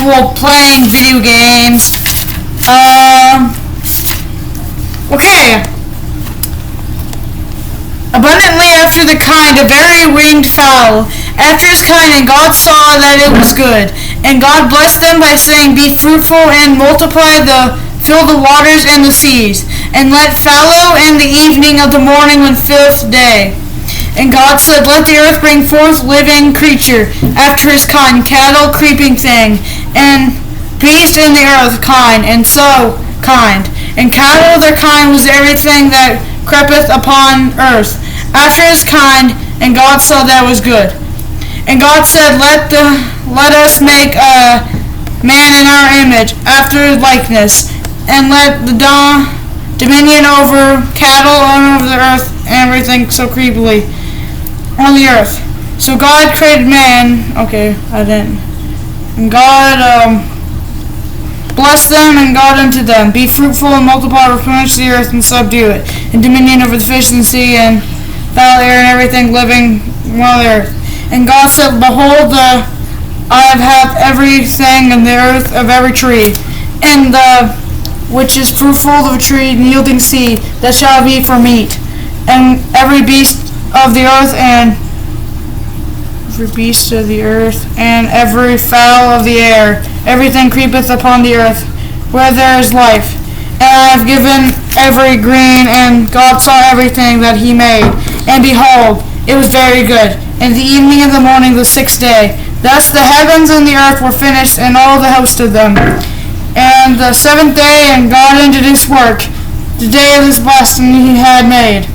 usual playing video games. Okay. Abundantly after the kind, a very winged fowl. After his kind, and God saw that it was good. And God blessed them by saying, Be fruitful and multiply, fill the waters and the seas, and let fallow in the evening of the morning when filleth day. And God said, Let the earth bring forth living creature after his kind, cattle, creeping thing, and beast in the earth kind, and so kind. And cattle their kind was everything that creepeth upon earth, after his kind, and God saw that was good. And God said, Let us make a man in our image, after his likeness, and let the dominion over cattle and over the earth, and everything so creepily on the earth. So God created man. Okay, I didn't. And God blessed them, and God unto them, Be fruitful and multiply, replenish the earth and subdue it, and dominion over the fish in the sea and foul air and everything living on the earth. And God said, Behold, I have hath everything in the earth of every tree, and which is fruitful of a tree and yielding seed, that shall be for meat, and every beast of the earth, and every fowl of the air, everything creepeth upon the earth, where there is life. And I have given every green, and God saw everything that he made, and behold, it was very good. And the evening and the morning the sixth day. Thus the heavens and the earth were finished, and all the host of them. And the seventh day, and God ended his work, the day of his blessing he had made.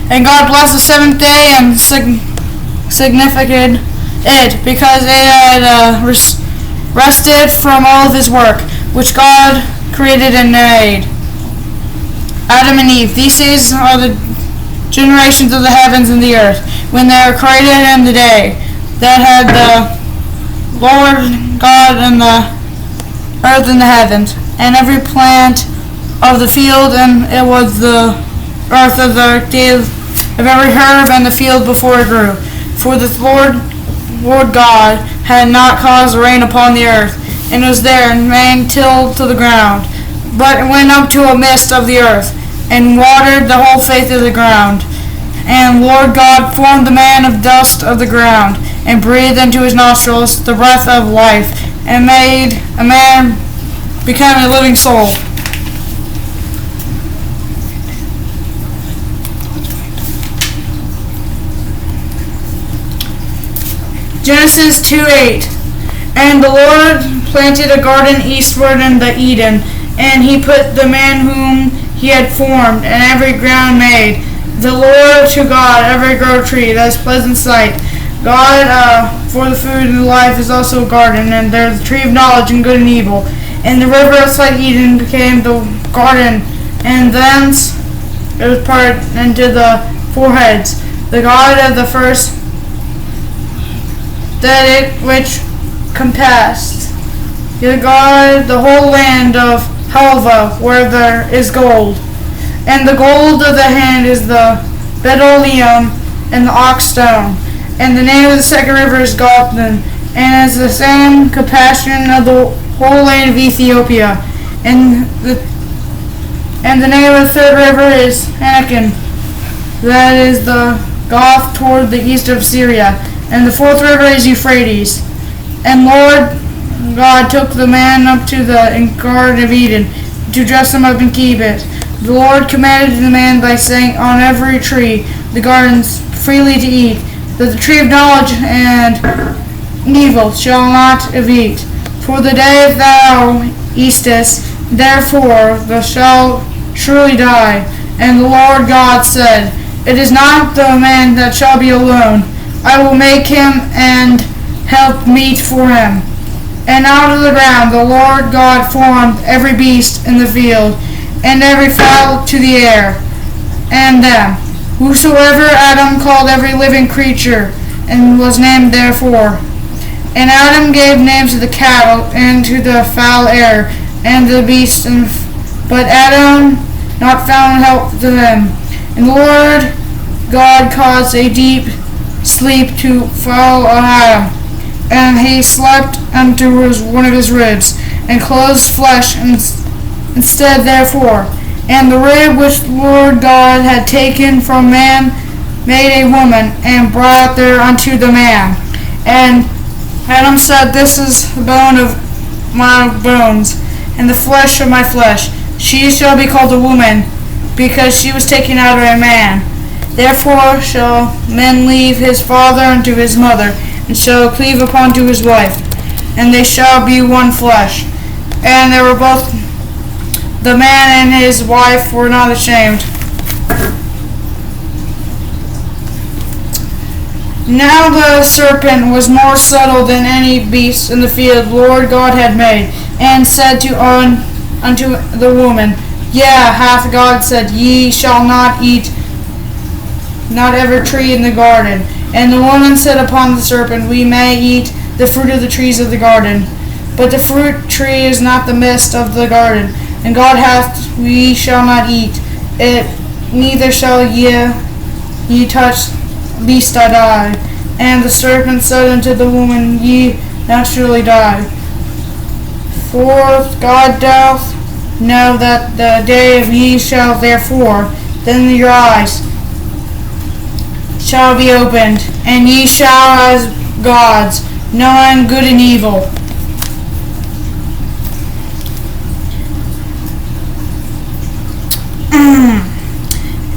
And God blessed the seventh day, and signified it, because it had rested from all of his work, which God created and made. Adam and Eve. These days are the generations of the heavens and the earth, when they were created in the day that had the Lord God and the earth and the heavens, and every plant of the field, and it was the earth of the day of every herb and the field before it grew. For the Lord God had not caused rain upon the earth, and it was there, and rain tilled to the ground. But it went up to a mist of the earth, and watered the whole face of the ground. And Lord God formed the man of dust of the ground, and breathed into his nostrils the breath of life, and made a man become a living soul. Genesis 2:8. And the Lord planted a garden eastward in the Eden, and he put the man whom he had formed, and every ground made the Lord to God every grove tree that is pleasant sight. God for the food and the life is also a garden, and there is the tree of knowledge and good and evil. And the river outside Eden became the garden, and thence it was parted into the four heads. The God of the first that it which compassed the God the whole land of Halva, where there is gold. And the gold of the hand is the bdellium and the ox stone. And the name of the second river is Gothan, and is the same compassion of the whole land of Ethiopia. And the name of the third river is Anakin, that is the Goth toward the east of Syria. And the fourth river is Euphrates. And Lord God took the man up to the Garden of Eden, to dress him up and keep it. The Lord commanded the man by saying, On every tree the gardens freely to eat, but the tree of knowledge and evil shall not eat. For the day thou eatest, therefore thou shalt surely die. And the Lord God said, It is not the man that shall be alone. I will make him and help meet for him. And out of the ground the Lord God formed every beast in the field, and every fowl to the air, and them, whosoever Adam called every living creature, and was named therefore. And Adam gave names to the cattle, and to the fowl air, and to the beasts, but Adam not found help to them. And the Lord God caused a deep sleep to fall on Adam, and he slept unto one of his ribs, and closed flesh instead therefore. And the rib which the Lord God had taken from man made a woman, and brought there unto the man. And Adam said, This is the bone of my bones, and the flesh of my flesh. She shall be called a woman, because she was taken out of a man. Therefore shall man leave his father unto his mother, and shall cleave upon to his wife, and they shall be one flesh. And they were both, the man and his wife were not ashamed. Now the serpent was more subtle than any beast in the field Lord God had made, and said unto the woman, Yea, hath God said, Ye shall not eat not every tree in the garden? And the woman said upon the serpent, We may eat the fruit of the trees of the garden, but the fruit tree is not the midst of the garden, and God hath, we shall not eat it, neither shall ye touch, lest I die. And the serpent said unto the woman, Ye not surely die, for God doth know that the day of ye shall therefore, then your eyes shall be opened, and ye shall as gods, knowing good and evil.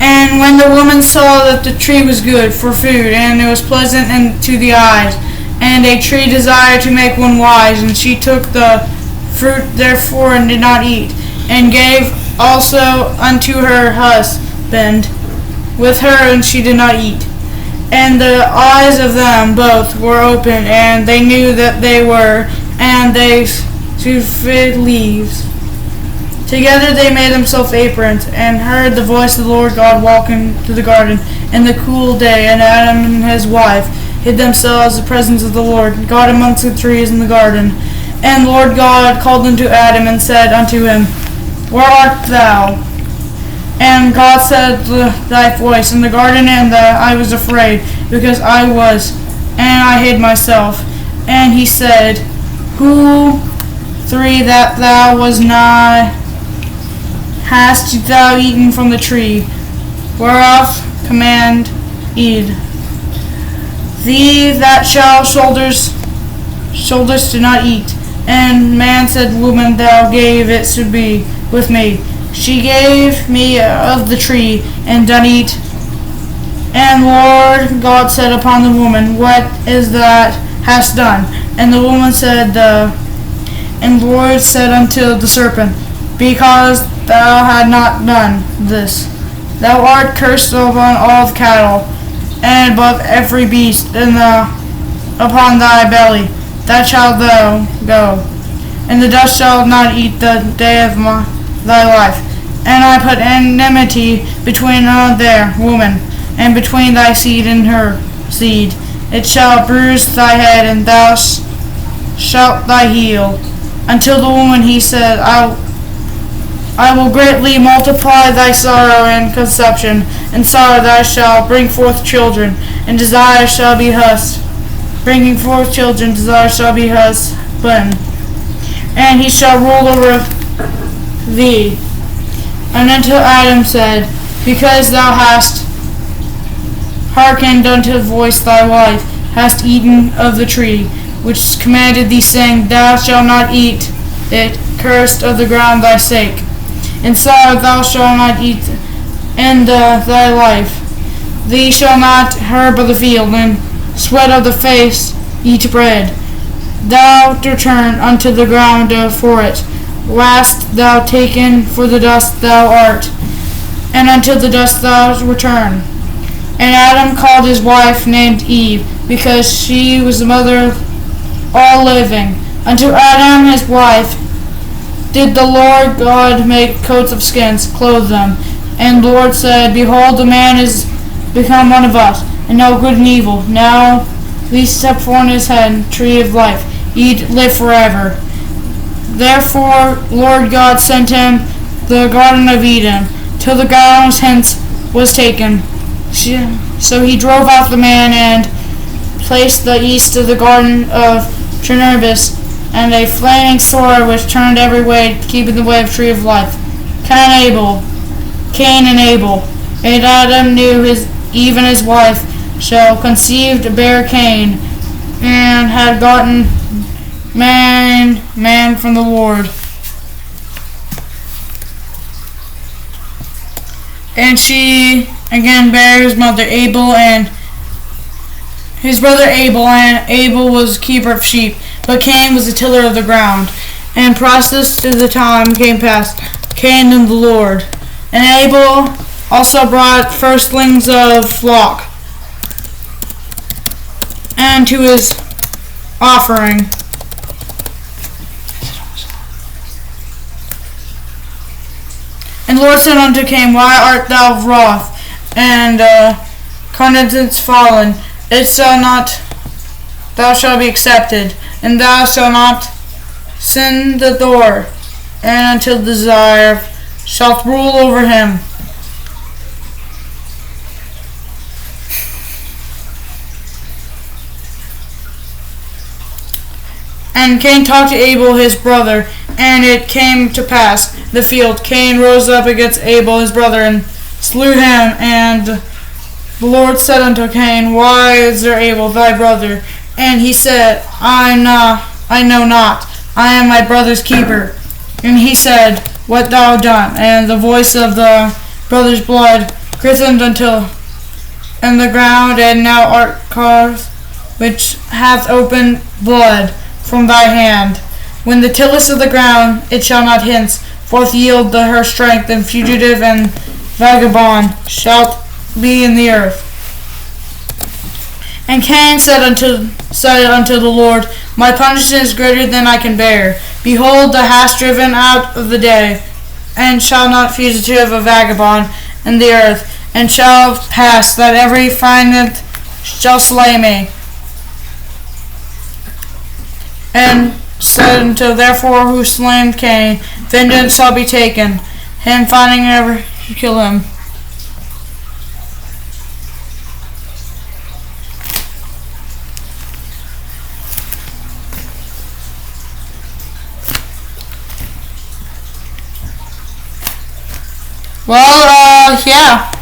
And when the woman saw that the tree was good for food, and it was pleasant to the eyes, and a tree desired to make one wise, and she took the fruit therefore and did not eat, and gave also unto her husband with her, and she did not eat. And the eyes of them both were opened, and they knew that they were, and they sewed leaves. Together they made themselves aprons, and heard the voice of the Lord God walking through the garden in the cool day. And Adam and his wife hid themselves in the presence of the Lord God amongst the trees in the garden. And the Lord God called unto Adam, and said unto him, Where art thou? And God said, Thy voice in the garden, and I was afraid, because I was, and I hid myself. And he said, Who three that thou was nigh? Hast thou eaten from the tree, whereof command eat? Thee that shall shoulders do not eat. And man said, Woman, thou gave it to be with me. She gave me of the tree, and done eat. And Lord God said upon the woman, What is that hast done? And the woman said, And the Lord said unto the serpent, Because thou had not done this, thou art cursed upon all the cattle, and above every beast upon thy belly, that shalt thou go, and the dust shalt not eat the day of thy life. And I put enmity between the woman, and between thy seed and her seed. It shall bruise thy head, and thou shalt thy heel. Until the woman he said, I will greatly multiply thy sorrow and conception, and sorrow thou shalt bring forth children, and desire shall be bringing forth children, desire shall be husband, and he shall rule over thee. And unto Adam said, Because thou hast hearkened unto the voice of thy wife, hast eaten of the tree, which commanded thee, saying, Thou shalt not eat it, cursed of the ground thy sake. And sorrow thou shalt not eat in thy life. Thee shall not herb of the field, and sweat of the face eat bread. Thou return unto the ground for it. Wast thou taken, for the dust thou art, and unto the dust thou return. And Adam called his wife named Eve, because she was the mother of all living. Unto Adam his wife did the Lord God make coats of skins, clothe them. And the Lord said, Behold, the man is become one of us, and know good and evil. Now he set upon his head tree of life, eat, live forever. Therefore Lord God sent him the Garden of Eden, till the ground hence was taken. So he drove out the man, and place the east of the garden of Chernobyl, and a flaming sword which turned every way, keeping the way of tree of life. Cain and Abel. And Adam knew even his wife, shall conceived bare Cain, and had gotten man from the Lord. And she again bare his mother Abel, and his brother Abel, and Abel was keeper of sheep, but Cain was the tiller of the ground. And process to the time came past, Cain and the Lord. And Abel also brought firstlings of flock, and to his offering. And the Lord said unto Cain, Why art thou wroth, and countenance fallen? It shall not, thou shalt be accepted, and thou shalt not sin the door, and until desire shalt rule over him. And Cain talked to Abel his brother, and it came to pass, the field, Cain rose up against Abel his brother, and slew him. And the Lord said unto Cain, Why is there Abel thy brother? And he said, I know not, I am my brother's keeper. And he said, What thou done? And the voice of the brother's blood glistened until in the ground, and now art caused, which hath opened blood from thy hand. When the tillest of the ground, it shall not henceforth yield her strength, and fugitive and vagabond shalt be in the earth. And Cain said unto the Lord, My punishment is greater than I can bear. Behold, thou hast driven out of the day, and shall not fugitive a vagabond in the earth, and shall pass that every findeth shall slay me. And said unto therefore who slain Cain, vengeance shall be taken, him finding ever kill him. Well, yeah.